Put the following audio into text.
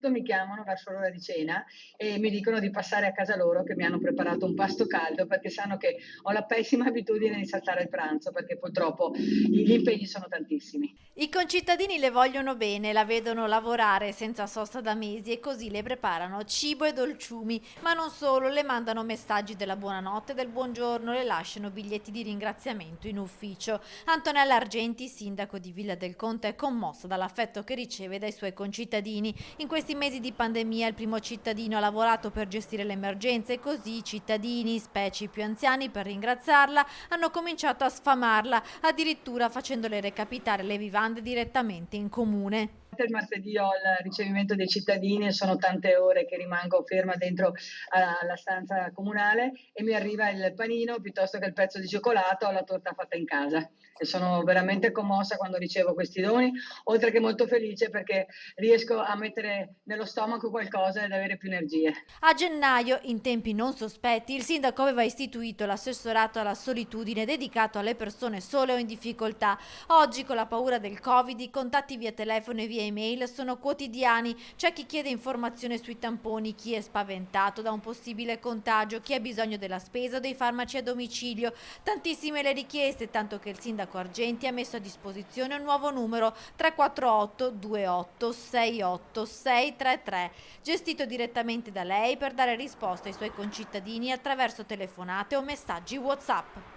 soprattutto mi chiamano verso l'ora di cena e mi dicono di passare a casa loro che mi hanno preparato un pasto caldo perché sanno che ho la pessima abitudine di saltare il pranzo perché purtroppo gli impegni sono tantissimi. I concittadini le vogliono bene, la vedono lavorare senza sosta da mesi e così le preparano cibo e dolciumi, ma non solo, le mandano messaggi della buonanotte, del buongiorno, le lasciano biglietti di ringraziamento in ufficio. Antonella Argenti, sindaco di Villa del Conte, è commossa dall'affetto che riceve dai suoi concittadini. In questi mesi di pandemia il primo cittadino ha lavorato per gestire l'emergenza e così i cittadini, specie i più anziani, per ringraziarla, hanno cominciato a sfamarla, addirittura facendole recapitare le vivande direttamente in comune. Il martedì ho il ricevimento dei cittadini e sono tante ore che rimango ferma dentro alla stanza comunale e mi arriva il panino piuttosto che il pezzo di cioccolato o la torta fatta in casa. E sono veramente commossa quando ricevo questi doni, oltre che molto felice perché riesco a mettere nello stomaco qualcosa ed avere più energie. A gennaio, in tempi non sospetti, il sindaco aveva istituito l'assessorato alla solitudine dedicato alle persone sole o in difficoltà. Oggi, con la paura del Covid, i contatti via telefono e via email sono quotidiani. C'è chi chiede informazioni sui tamponi, chi è spaventato da un possibile contagio, chi ha bisogno della spesa o dei farmaci a domicilio. Tantissime le richieste, tanto che il sindaco Argenti ha messo a disposizione un nuovo numero 348 28 68 633, gestito direttamente da lei per dare risposta ai suoi concittadini attraverso telefonate o messaggi WhatsApp.